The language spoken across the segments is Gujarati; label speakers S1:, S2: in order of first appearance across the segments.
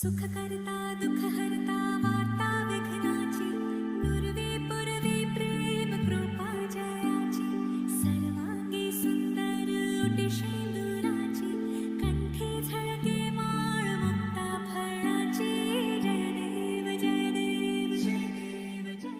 S1: सुख करता दुख हरता वार्ता विघ्नाची नुरवी पुरवी प्रेम कृपा जयाची सर्वांगी सुंदर उटी शेंदुराची कंठी झळके माळ मुक्ता फळाची जय देव जय देव जय देव जय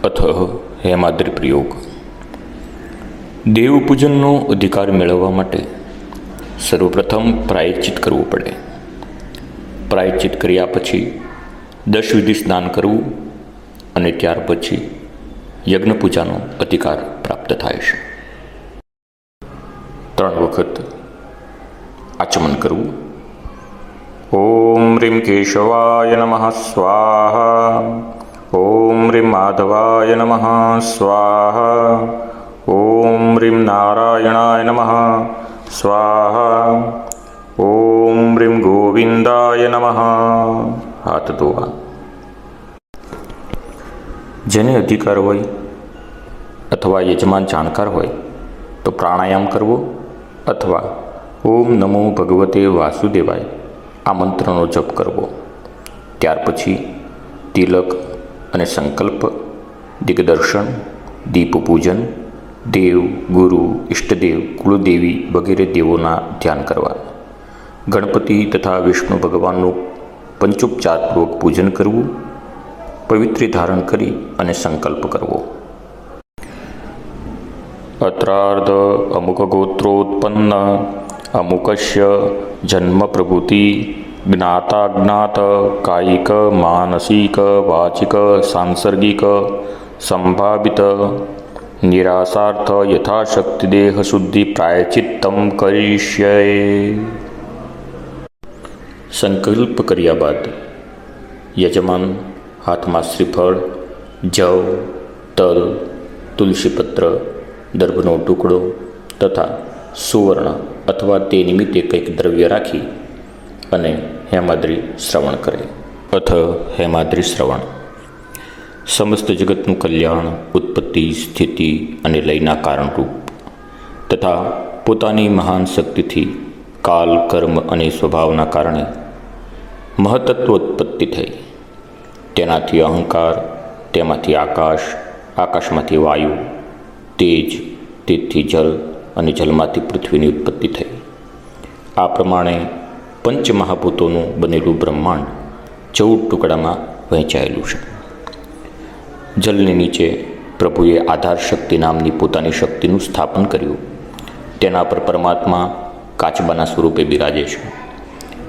S2: અથ હેમાદ્રી પ્રયોગ. દેવપૂજનનો અધિકાર મેળવવા માટે સર્વપ્રથમ પ્રાયશ્ચિત કરવું પડે. પ્રાયશ્ચિત કર્યા પછી 10 વિધિ સ્નાન કરવું અને ત્યાર પછી યજ્ઞ પૂજાનો અધિકાર પ્રાપ્ત થાય છે. 3 વખત આચમન કરવું. ઓમ રીમ કેશવાય નમઃ સ્વાહા. ઓમ રીમ માધવાય નમઃ સ્વાહા. ઓમ રીમ નારાયણાય નમઃ સ્વાહા. ઓમ રીમ ગોવિંદાય નમઃ. હાથ ધોવા. જેને અધિકાર હોય અથવા યજમાન જાણકાર હોય તો પ્રાણાયામ કરવો અથવા ઓમ નમો ભગવતે વાસુદેવાય આ મંત્રનો જપ કરવો. ત્યાર પછી તિલક અને સંકલ્પ, દિગ્દર્શન, દીપ પૂજન, દેવ, ગુરુ, ઇષ્ટદેવ, કુળદેવી વગેરે દેવોના ધ્યાન કરવા. ગણપતિ તથા વિષ્ણુ ભગવાનનું પંચોપચારપૂર્વક પૂજન કરવું. પવિત્રી ધારણ કરી અને સંકલ્પ કરવો. અત્રાર્ધ અમુક ગોત્રોત્પન્ન અમુકસ્ય જન્મ પ્રભૃતિ જ્ઞાતાજ્ઞાત કાયિક માનસિક વાચિક સાંસર્ગિક સંભાવિત નિરાશાર્થ યથાશક્તિ દેહ શુદ્ધિ પ્રાયચિત્તમ કરીષ્યે. સંકલ્પ કર્યા બાદ યજમાન હાથમાં શ્રીફળ, જવ, તલ, તુલસીપત્ર, દર્ભનો ટુકડો તથા સુવર્ણ અથવા તે નિમિત્તે કંઈક દ્રવ્ય રાખી અને હેમાદ્રી શ્રવણ કરે. અથ હેમાદ્રી શ્રવણ. સમસ્ત જગતનું કલ્યાણ, ઉત્પત્તિ, સ્થિતિ અને લયના કારણરૂપ તથા પોતાની મહાન શક્તિથી કાલ, કર્મ અને સ્વભાવના કારણે મહતત્વ ઉત્પત્તિ થઈ. તેનાથી અહંકાર, તેમાંથી આકાશ, આકાશમાંથી વાયુ, તેજ, તેજથી જલ અને જલમાંથી પૃથ્વીની ઉત્પત્તિ થઈ. આ પ્રમાણે પંચમહાભૂતોનું બનેલું બ્રહ્માંડ 14 ટુકડામાં વહેંચાયેલું છે. જલની નીચે પ્રભુએ આધાર શક્તિ નામની પોતાની શક્તિનું સ્થાપન કર્યું. તેના પર પરમાત્મા કાચબાના સ્વરૂપે બિરાજે છે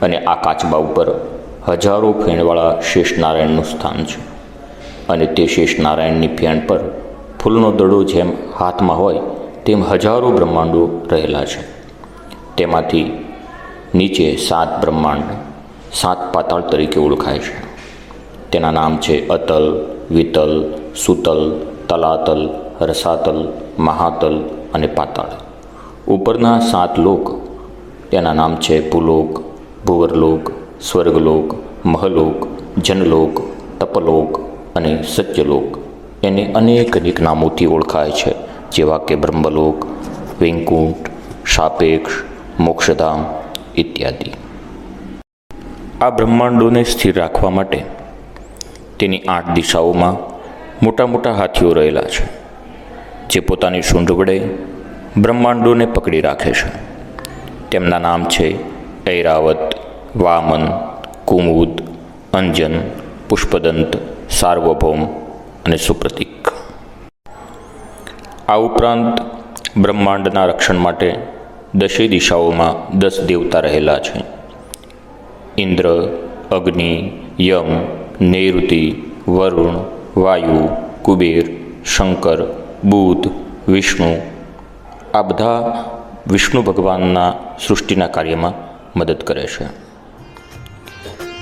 S2: અને આ કાચબા ઉપર હજારો ફેણવાળા શેષનારાયણનું સ્થાન છે અને તે શેષનારાયણની ફેણ પર ફૂલનો દડો જેમ હાથમાં હોય તેમ હજારો બ્રહ્માંડો રહેલા છે. તેમાંથી નીચે 7 બ્રહ્માંડ 7 પાતાળ તરીકે ઓળખાય છે. તેના નામ છે અતલ, વિતલ, સુતલ, તલાતલ, રસાતલ, મહાતલ અને પાતાળ. ઉપરના 7 લોક તેના નામ છે ભૂલોક, ભુવરલોક, સ્વર્ગલોક, મહલોક, જનલોક, તપલોક અને સત્યલોક. એને અનેક નામોથી ઓળખાય છે, જેવા કે બ્રહ્મલોક, વૈકુંઠ, સાપેક્ષ, મોક્ષધામ ઇત્યાદિ. આ બ્રહ્માંડોને સ્થિર રાખવા માટે તેની 8 દિશાઓમાં મોટા મોટા હાથીઓ રહેલા છે, જે પોતાની સૂંઢ વડે બ્રહ્માંડોને પકડી રાખે છે. તેમના નામ છે ઐરાવત, વામન, કુમુદ, અંજન, પુષ્પદંત, સાર્વભૌમ અને સુપ્રતિક. આ ઉપરાંત બ્રહ્માંડના રક્ષણ માટે 10 દિશાઓમાં 10 દેવતા રહેલા છે. ઇન્દ્ર, અગ્નિ, યમ, નૈઋતિ, વરુણ, વાયુ, કુબેર, શંકર, બુધ, વિષ્ણુ આ બધા વિષ્ણુ ભગવાનના સૃષ્ટિના કાર્યમાં મદદ કરે છે.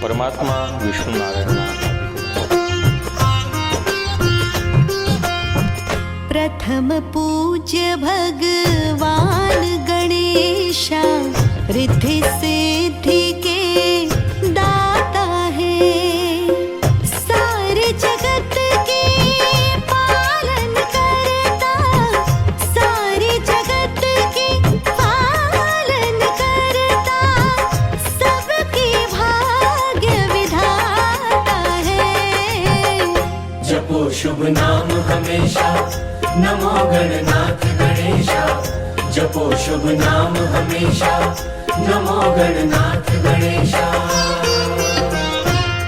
S2: પરમાત્મા વિષ્ણુ નારાયણના
S1: प्रथम पूज्य भगवान गणेशा रिद्धि सिद्धि के दाता है. सारे जगत के पालन करता, सारे जगत के पालन करता, सबके भाग्य विधाता है.
S3: जपो शुभ नाम हमेशा, नमो गणनाथ गणेशा. जपो शुभ नाम हमेशा, नमो गणनाथ गणेशा.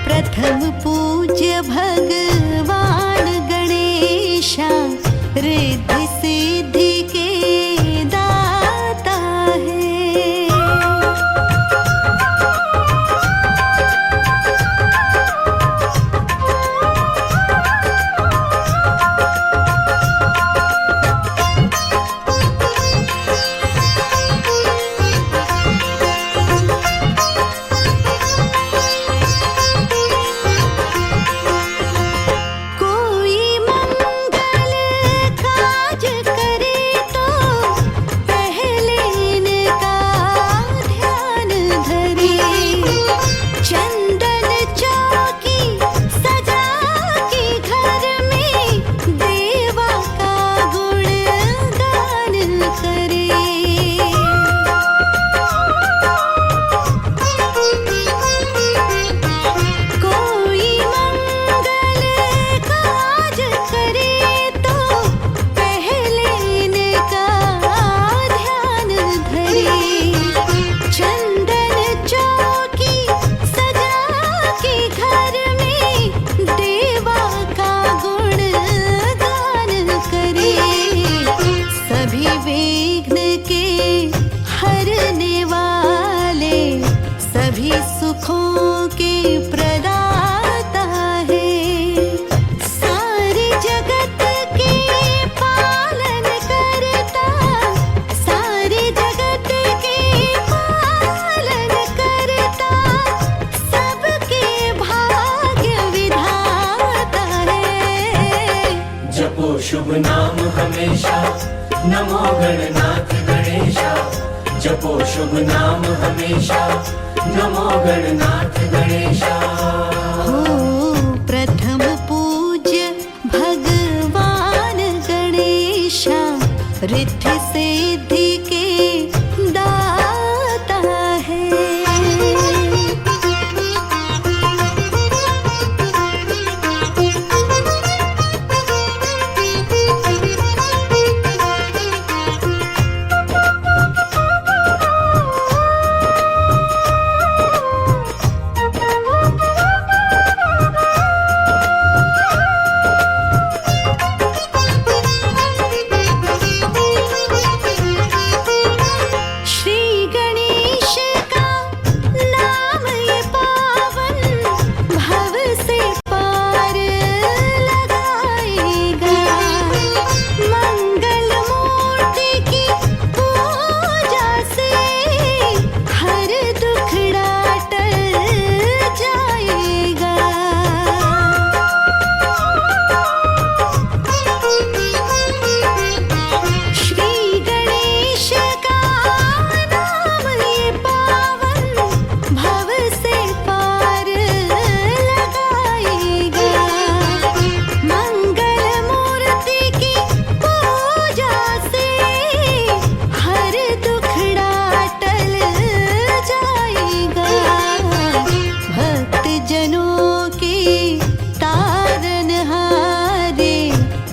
S1: प्रथम पूज्य भगवान गणेशा रिद्धि सिद्धि के दाता है. सुखों के प्रदाता है. सारे जगत के पालन करता, सारे जगत के पालन करता, सबके भाग्य विधाता है.
S3: जपो शुभ नाम हमेशा, नमो गणनाथ गणेशा. जपो शुभ नाम हमेशा, नमो गणनाथ गणेशा.
S1: हो प्रथम पूज्य भगवान गणेशा रिद्धि सिद्धि के दाता है.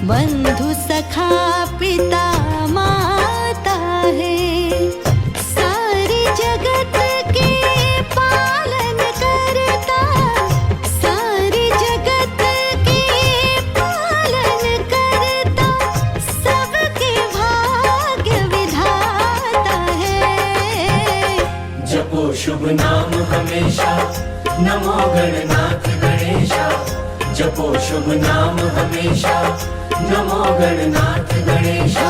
S1: बंधु सखा पिता माता है. सारे जगत के पालन करता, सारे जगत के पालन करता, सबके भाग्य विधाता है.
S3: जपो शुभ नाम हमेशा, नमो गणनाथ गणेशा. जपो शुभ नाम हमेशा नमो गणनाथ गणेशा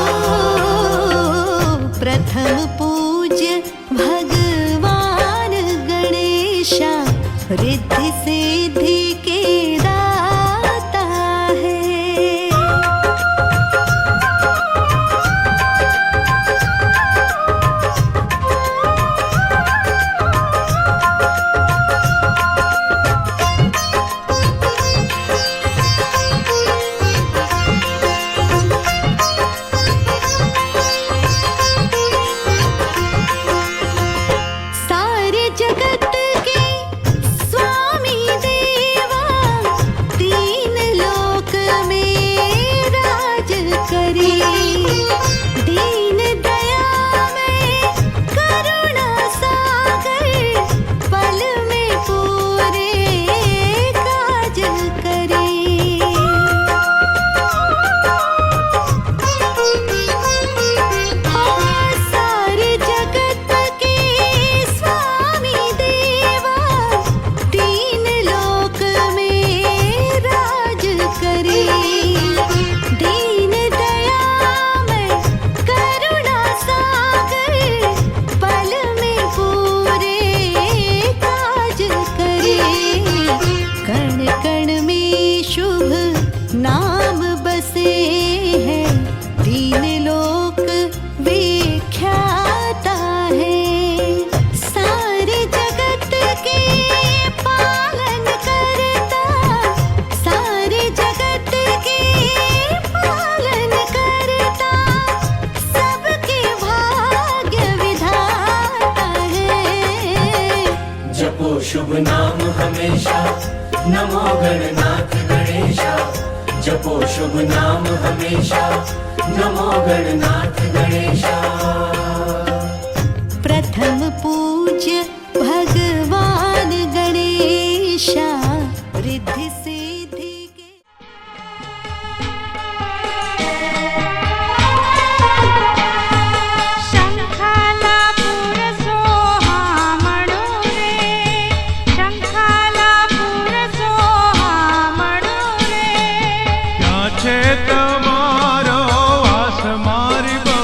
S1: प्रथम पूज्य भगवान गणेशा रिद्धि सिद्धि के दाता है। सारे जगत के स्वामी देवा तीन लोक में राज करे। दीन दया में करुणा सागर पल में पूरे काज करे। सारे जगत के स्वामी देवा तीन लोक में राज करे। दीन दया में करुणा सागर पल में पूरे काज करे। कण कण में शुभ नाम बसे हैं तीन लोक विख्याता है। सारे जगत के पालन करता सारे जगत के पालन करता सबके भाग्य विधाता है।
S3: जपो शुभ नाम हमेशा नमो गणनाथ गणेशा जपो शुभ नाम हमेशा नमो गणनाथ गणेशा
S1: प्रथम पूज्य भगवान गणेशा रिद्धि सिद्धि के
S4: शंखाला पुरसोहामणो रे शंखाला पुरसोहामणो रे
S5: ક્યાં છે તમારો વાસ મારી બહુ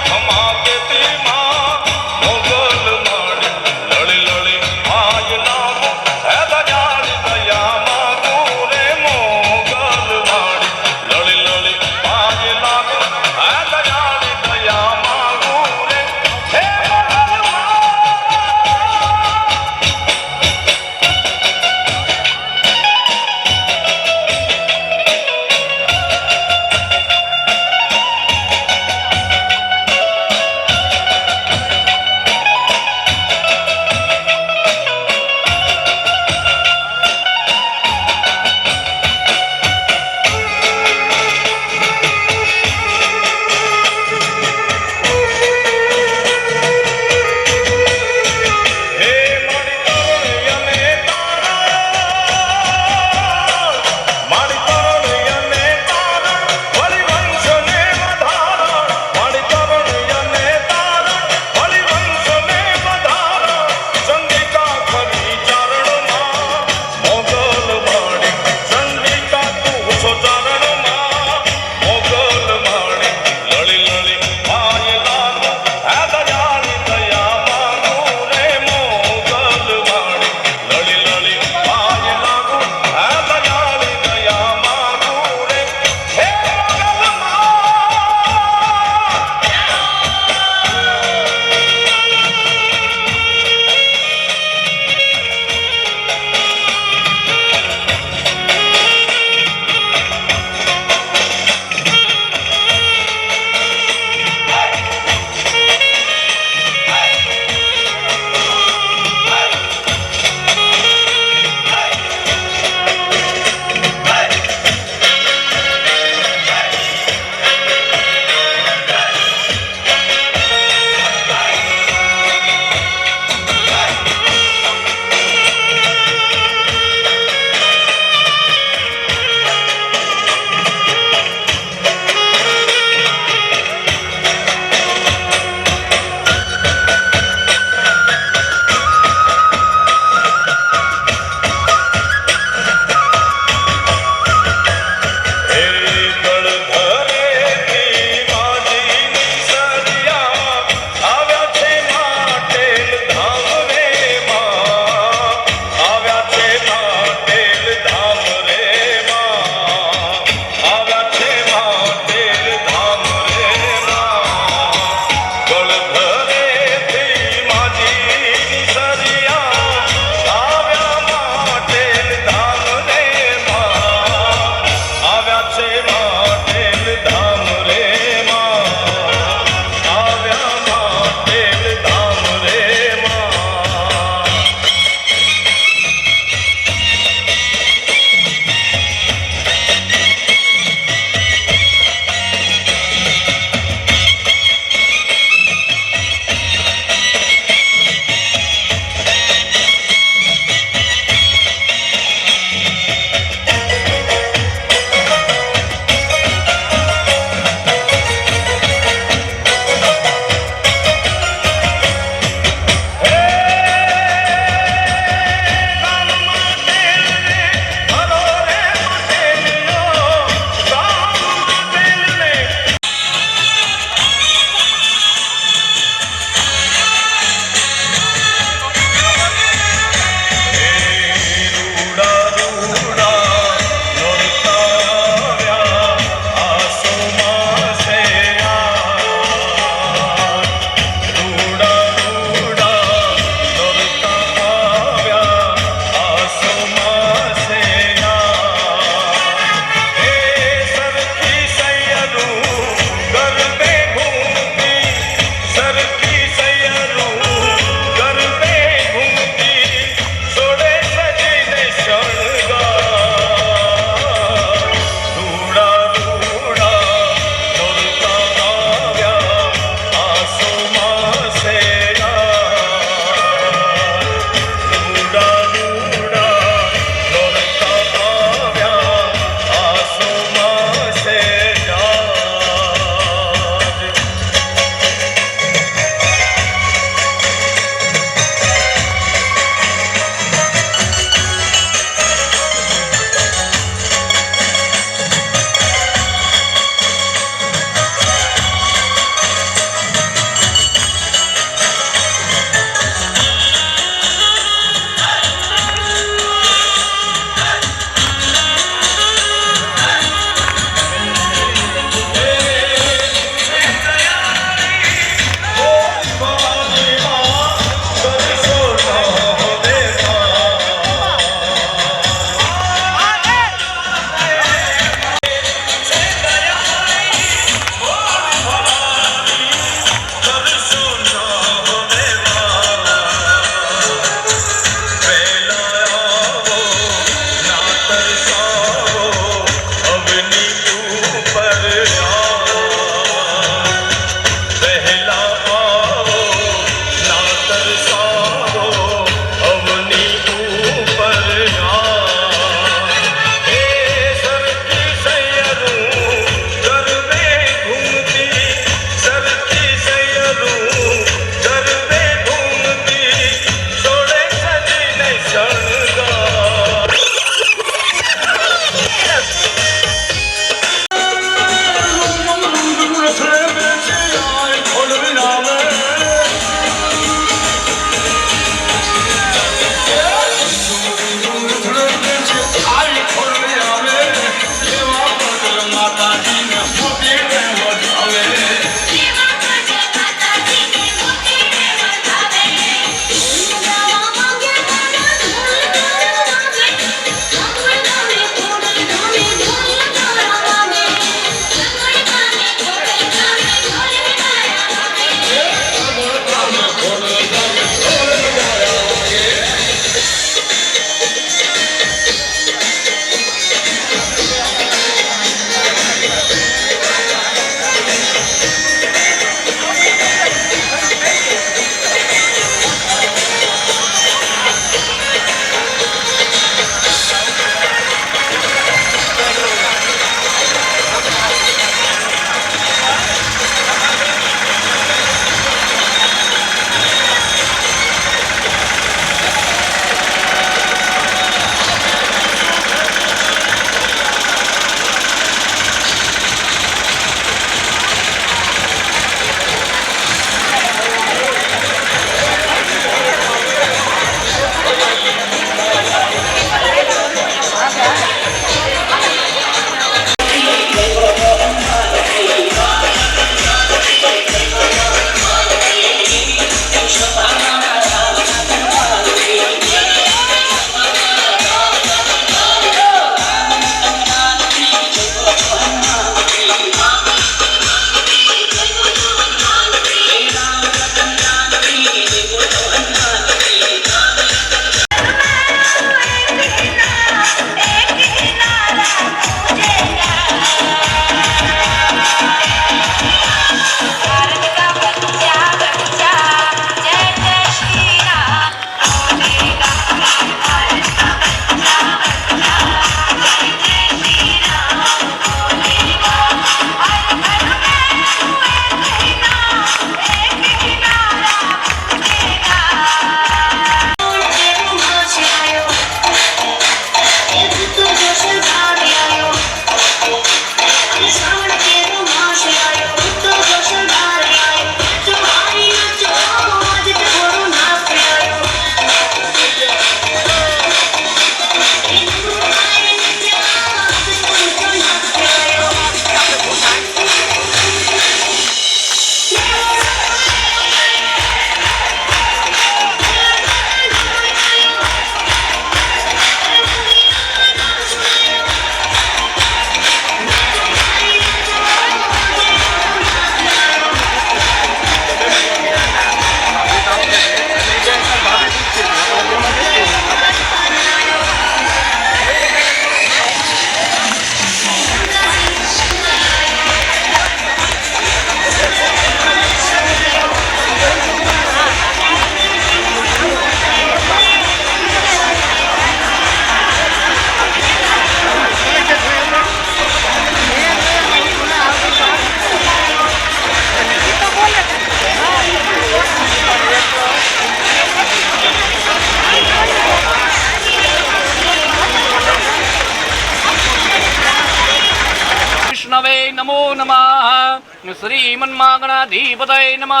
S5: ગણપતये નમો નમઃ શ્રીમન્માગણાધિપતये નમઃ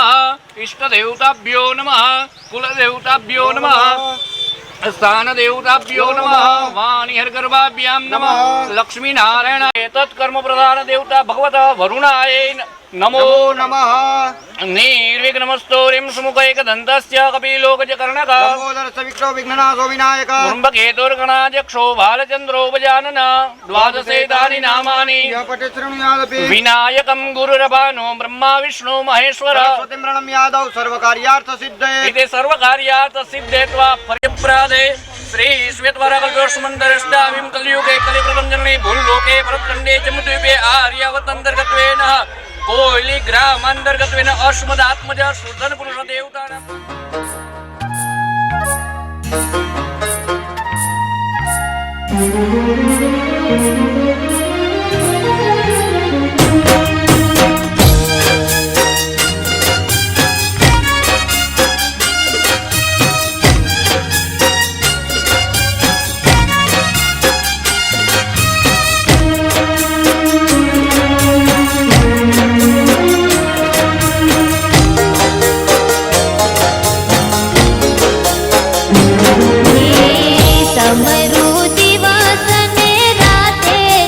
S5: ઇષ્ટદેવતાભ્યો નમઃ કુલદેવતાભ્યો નમઃ સ્થાનદેવતાભ્યો નમઃ વાણિહર્ગર્ભાભ્યામ નમઃ લક્ષ્મીનારાયણ એતત્ કર્મ પ્રધાન દેવતા ભગવત વરુણાય નમો
S6: નમઃ
S5: निर्विघ्नमस्तोरिं सुमुखैकदन्तस्य कपिलोकजकर्णक
S6: લંબોદર સવિક્રો વિઘ્નનાશો વિનાયક
S5: कुम्भकेतुर्गणाध्यक्षो भालचन्द्रो गजानन द्वादशेतानि नामानि
S6: ય પટે શૃણુયાદપી
S5: विनायकं गुरुरभानो ब्रह्मा विष्णु महेश्वर
S6: સ્વતિમ્રણમ યાદવ સર્વકાર્યાર્થ સિદ્ધયે
S5: इति सर्वकार्यार्थसिद्धेत्वा पर्यप्रादे श्री श्वेतवाराकल्पयोष्मन्तरष्टाविं कलियुगे कलिप्रपञ्चने भूल्लोके भरतखण्डे जम्बूद्वीपे आर्यावतन्तर्गत्वेन कोयली ग्रामान्तर्गत्वेन अश्मदात्मज शुद्धन पुरुष देवतानां
S1: સમરુ દિવસ ને રાતે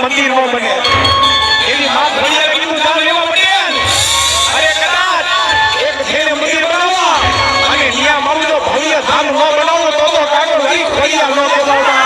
S7: મંદિર નો બને એની માં ભૈયા કીધું ચાલ લેવા પડે અરે કદાચ એક છેડે મંદિર બનાવવા અને નિયા મારું જો ભવ્ય ધામ ન બનાવો તો કાકો ગરીબ ભૈયા ન બોલાવતા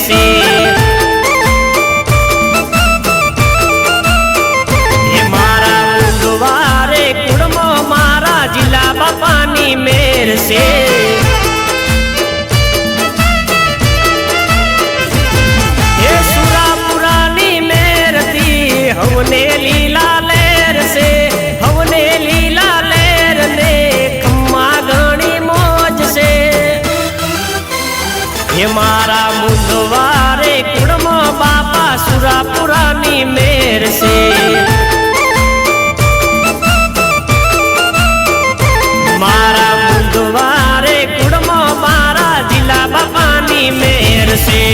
S8: છે. એ મારા મુંદવારે કુળમાં મારા જિલ્લા બાપાની મેર છે. એ સુરાપુરાની મેરથી હવને લીલા લહેર છે. હવને લીલા લહેર ને ખમ્મા ઘણી મોજ છે. એ મારા મુંદવારે કુળમાં બાપા સુરાપુરાની મેર છે. મારા મુંદવારે કુળમાં મારા જિલ્લા બાપાની મેર છે.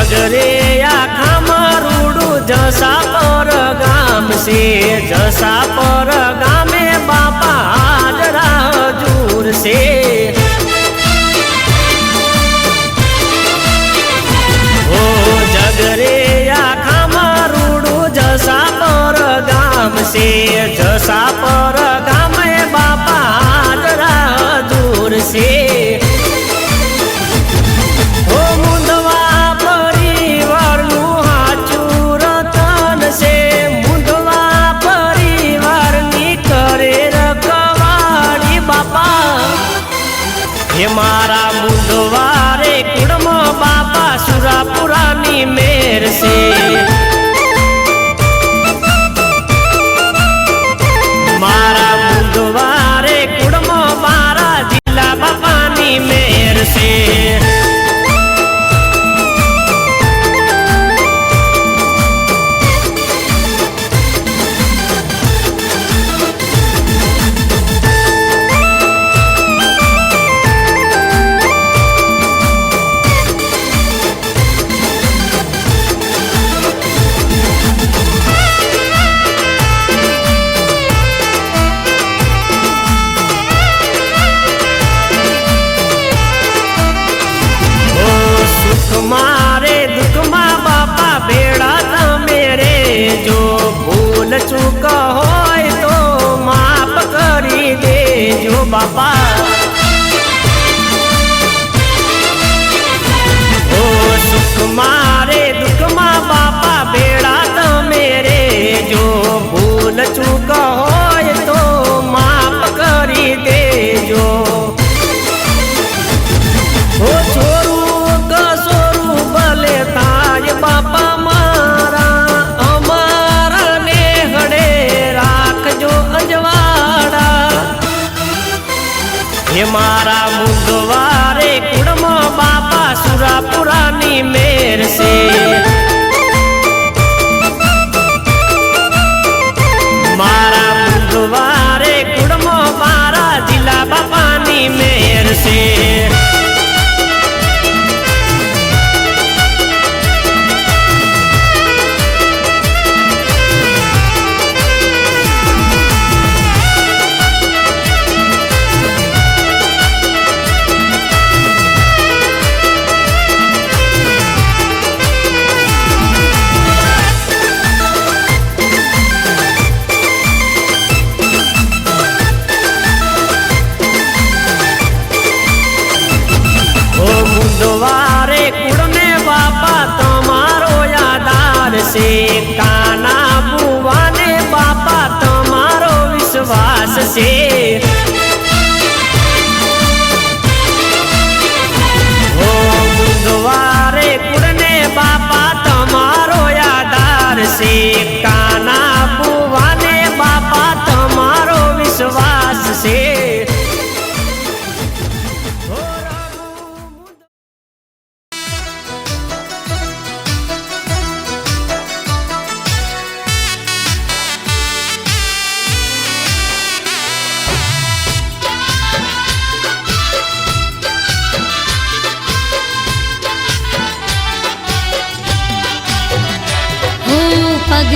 S8: જગરે આખા મારુડું જસા પર ગામ છે. જસા પર ગામે બાપા હાજરા હજૂર છે. ઓ જગરે આખા મારુડું જસા પર ગામ છે. જસા પર ગામે બાપા હાજરા હજૂર છે. ઓ મુંદવા પરિવારનું હાચું રતન છે. મુંદવા પરિવારની કરે રખવાડી બાપા. હે મારા મુંદવારે કુળમાં બાપા સુરાપુરાની મેર છે. મારા મુંદવારે કુળમાં મારા જિલ્લા બાપાની મેર છે. મારે દુઃખમાં બાપા બેડા તમે રે જો. ભૂલ ચૂક હોય તો માફ કરી દેજો બાપા. ઓ સુખ મારે દુઃખમાં બાપા બેડા તમે રે જો. ભૂલ ચૂક હોય તો માફ કરી દેજો. ઓ છોરું કસોરું ભલે થાય બાપા મારા. અમારા ને હડે રાખજો અજવાડા. હે મારા મુંદવારે કુળમાં બાપા સુરાપુરાની મેર છે. મારા મુંદવારે કુળમાં મારા જિલ્લા બાપાની મેર છે.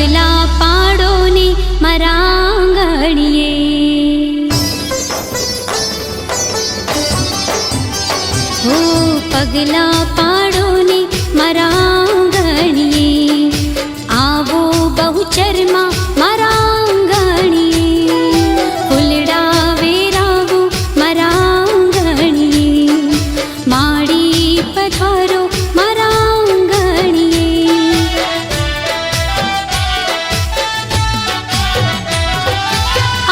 S1: પગલા પાડો ને મારા આંગણીએ, હો પગલા પાડો ને મારા આંગણીએ, આવો બહુચરમાં મારા આંગણીએ, ફૂલડા વેરાવો મારા આંગણીએ, માડી પધારો મારા આંગણીએ,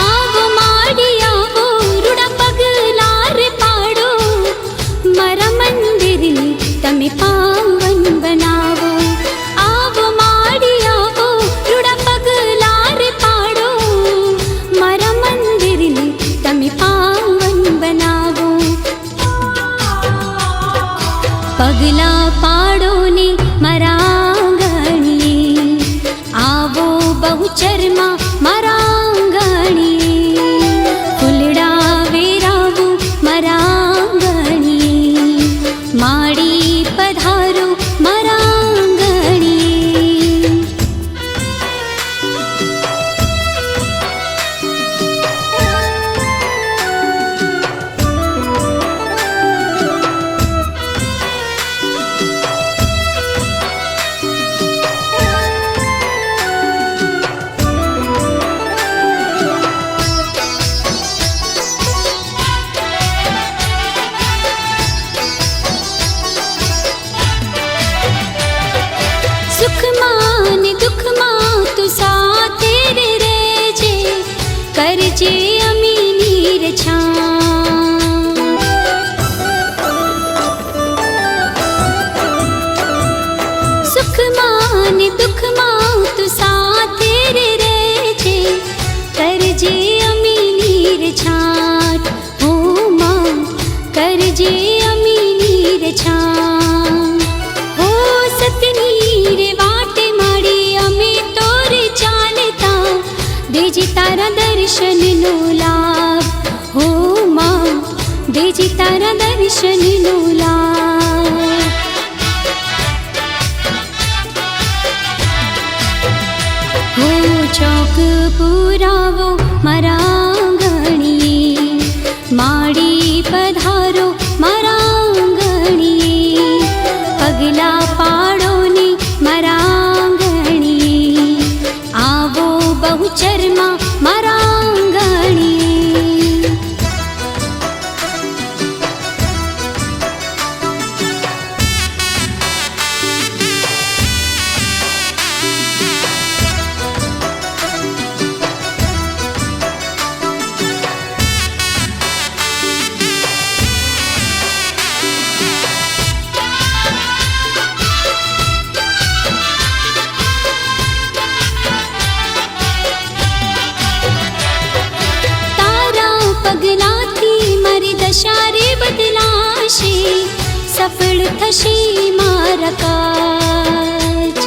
S1: આવો માડી આવો રૂડા પગલા રે પાડો, મારા મંદિરને તમે પાવન બનાવો, આવો માડી આવો રૂડા પગલા રે પાડો, મારા મંદિરને તમે પાવન બનાવો, પગલા પાડો ને મારા આંગણીએ, આવો બહુચરમાં મારા આંગણીએ, ફૂલડા વેરાવો મારા આંગણીએ, માડી પધારો મારા આંગણીએ, સુખમાં ને દુઃખમાં તું સાથે રે રહેજે, કરજે અમીની રછા, સુખમાં ને દુઃખમાં તું સાથે રે રહેજે, કરજે અમીની રછાટ, હો માં કરજે અમીની રછા, હો સતની રે વાટે માડી અમે તો રે ચાલતા, દેજી તારા દર્શનનો લાભ, હો માં દેજી તારા દર્શનનો લાભ, હો ચોક પુરાવો મારા આંગણીએ, માડી પધારો મારા આંગણીએ, પગલા પાડો ને મારા આંગણીએ, આવો બહુચરમાં મારા આંગણીએ, દશા રે બદલાશે, સફળ થશે મારા કાજ,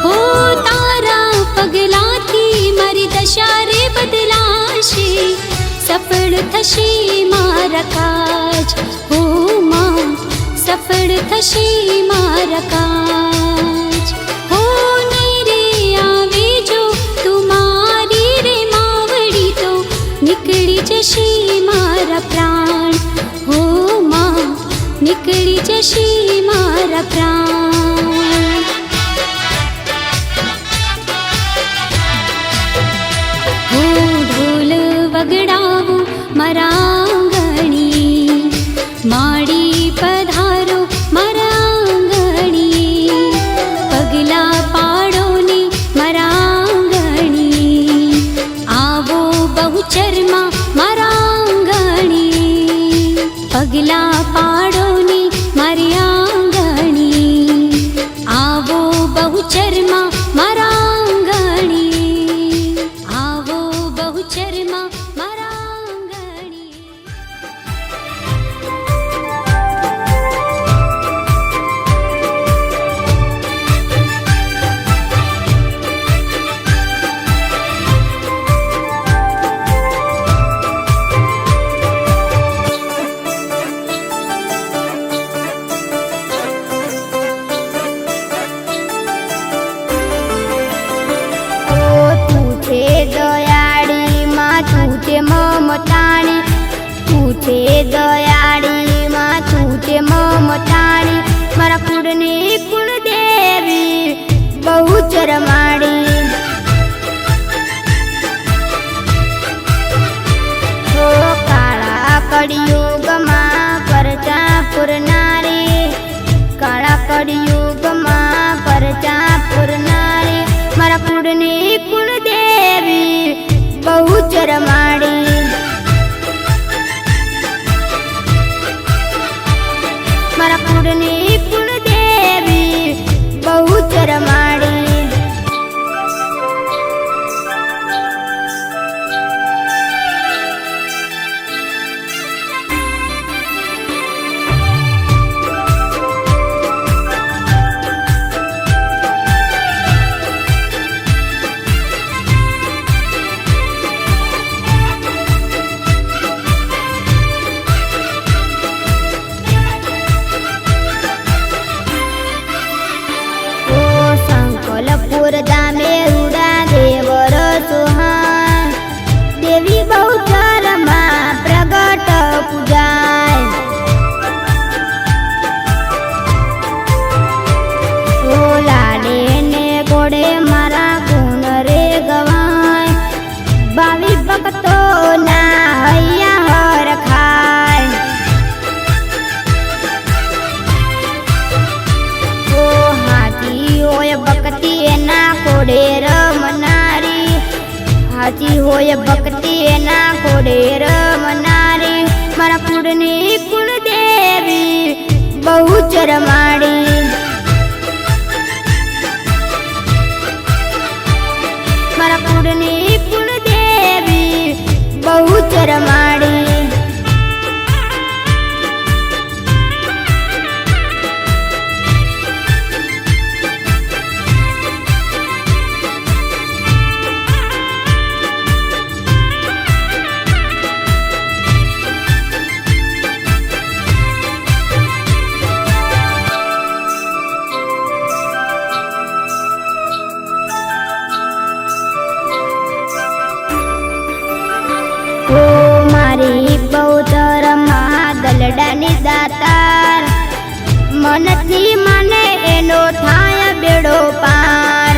S1: હો તારા પગલાથી મારી દશા રે બદલાશે, સફળ થશે મારા કાજ, હો માં સફળ થશે મારા કાજ, હો ને રે આવે જો તું મારી રે માવડી તો નીકળી જશે મારા પ્રાણ, હો માં નીકળી જશે મારા પ્રાણ, હો ઢોલ વગડાવો મારા આંગણીએ, માડી પધારો મારા આંગણીએ, પગલા પાડો ને મારા આંગણીએ, આવો બહુચરમાં મારા આંગણીએ, પગલા પાડો ને મારી આંગણીએ, આવો બહુચરમાં મારા આંગણીએ, આવો બહુચરમાં મારા આંગણીએ.
S9: છે દયાળી માથું છે મમતાળી મારા કુળની કુળદેવી બહુ ચરમાડી ઓ કાળા કળિયુગમાં પરચા પુરનારી કાળા કળિયુગમાં પરચા પુરનારી મારા કુળની કુળદેવી બહુ ચરમાડી મારા કુળની કુળદેવી બહુ ચરમાડી ધામે રૂડા દેવર સુહાય દેવી બહુ ચરમાં પ્રગટ પૂજાય ઓ લાડે ને ગોળે મારા ગુણ રે ગવાય ભાવિ ભક્તો ના હૈયા હર ખાય ઓ હાથી હોય ભક્તિ એના કોડે રમનારી હાથી હોય ભક્તિ એના કોડે રમનારી મારા કુળની કુળદેવી બહુ ચરમાડી મારા કુળની કુળદેવી બહુ ચરમાડી દલડાની દાતાર મનથી મને એનો થાય બેડો પાર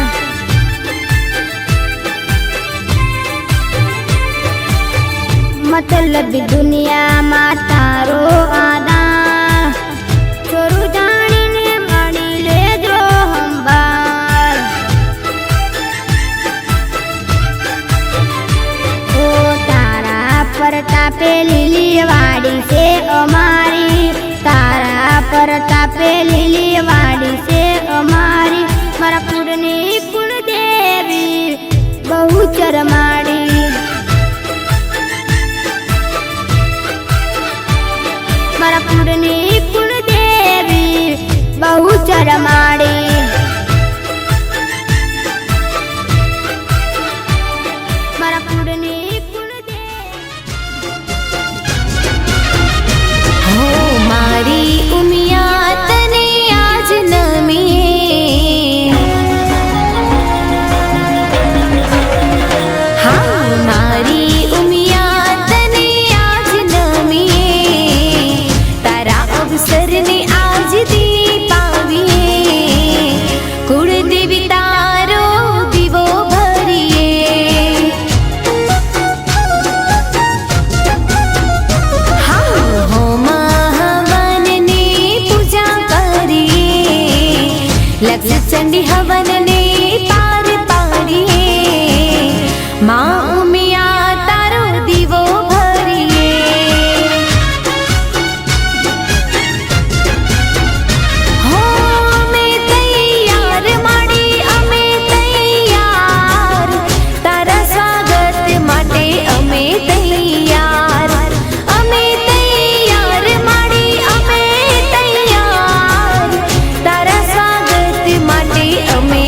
S9: મતલબ દુનિયામાં તારો આધાર ચોરું જાણીને મળી લેજો હંબાર ઓ તારા પર તાપે લીલી વાડી છે અમારી તારા પર તાપે લીલી વાડી છે અમારી મારા કુળની કુળદેવી બહુ ચરમાડી મારા કુળની કુળદેવી બહુ ચરમાડી મારા કુળની
S1: મારી ઉમિયા તને આજ નમી હા મારી ઉમિયા તને આજ નમી તારા અવસરને આજ દી પાવીએ કુળદેવી તારો દીવો ભરીએ હા લક્ષ ચંડી હવનને પાર પાડીએ માં ઉમિયા તારો દીવો ભરીએ હો અમે તૈયાર માડી અમે તૈયાર તારા સ્વાગત માટે અમે તૈયાર અમે તૈયાર માડી અમે તૈયાર તારા સ્વાગત માટે અમે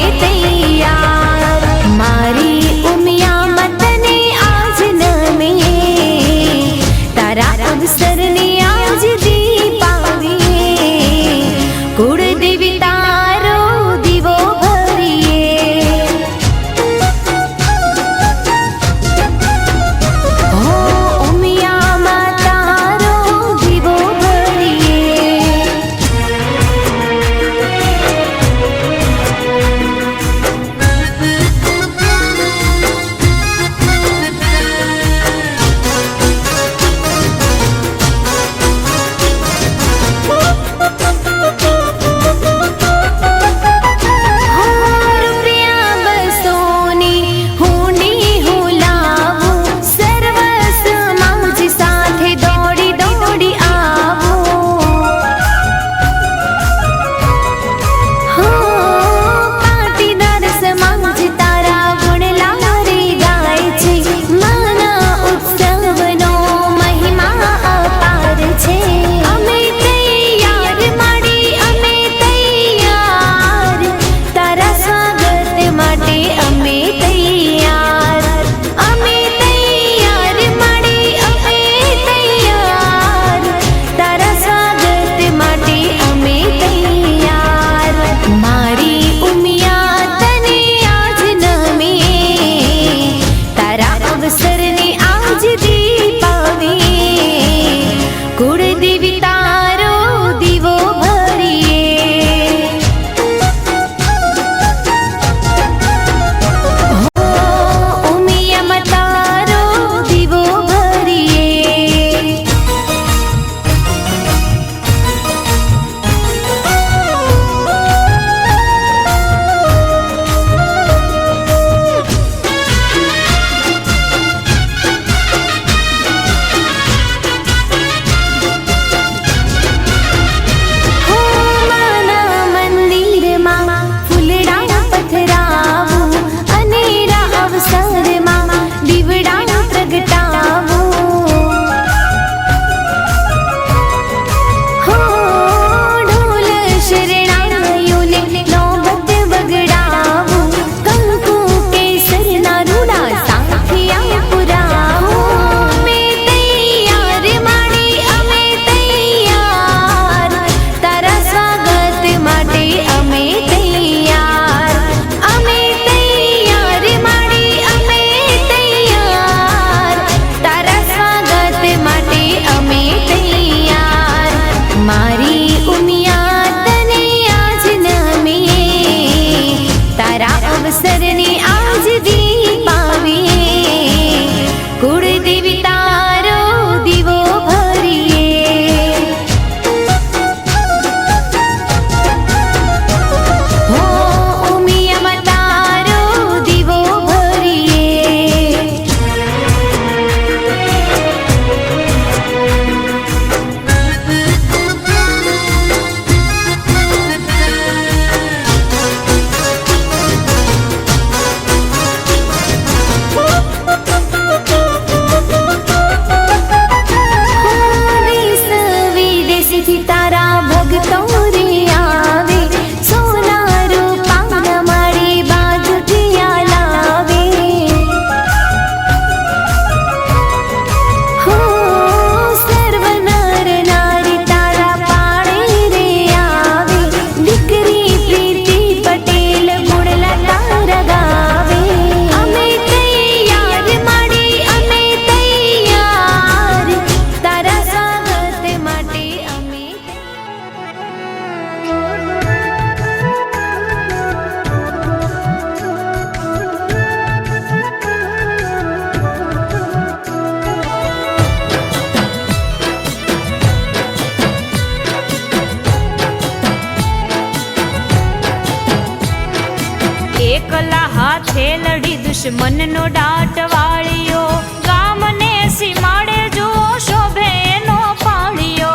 S4: એકલા હાથે લડી દુશ્મનનો દાટ વાળ્યો ગામને સીમાડે જો શોભે એનો પાળ્યો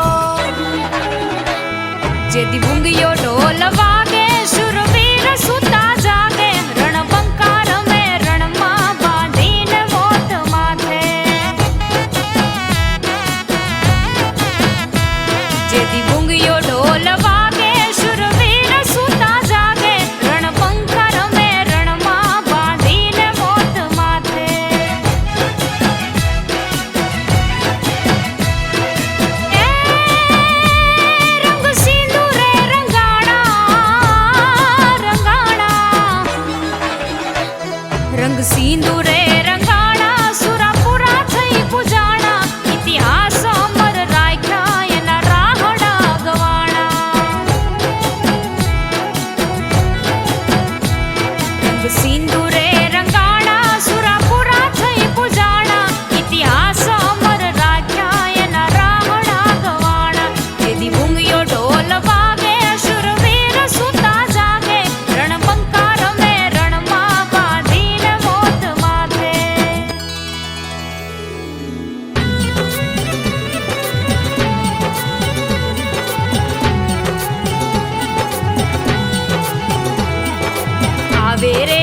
S4: જેથી ભૂંગિયો ઢોલ વાગે શુરવીર સુતા જાગે રણબંકા રમે રણમાં બાંધીને મોત માથે જેથી ભૂંગિયો ઢોલ વાગે શુરવીર સુતા જાગે રણબંકા રમે રણમાં બાંધીને મોત માથે રંગ સિંદૂરે રંગ સિંદૂરે રંગાણા સુરાપુરા થઈ પૂજાણા ઇતિહાસ અમર રાખ્યા એના રાહડા ગવાણા રંગ સિંદૂરે રંગાણા સુરાપુરા થઈ પૂજાણા ઇતિહાસ અમર રાખ્યા એના રાહડા ગવાણા જેથી ભૂંગિયો ઢોલ વાગે શુરવીર સુતા જાગે રણબંકા રમે રણમાં બાંધીને મોત માથે આવે રે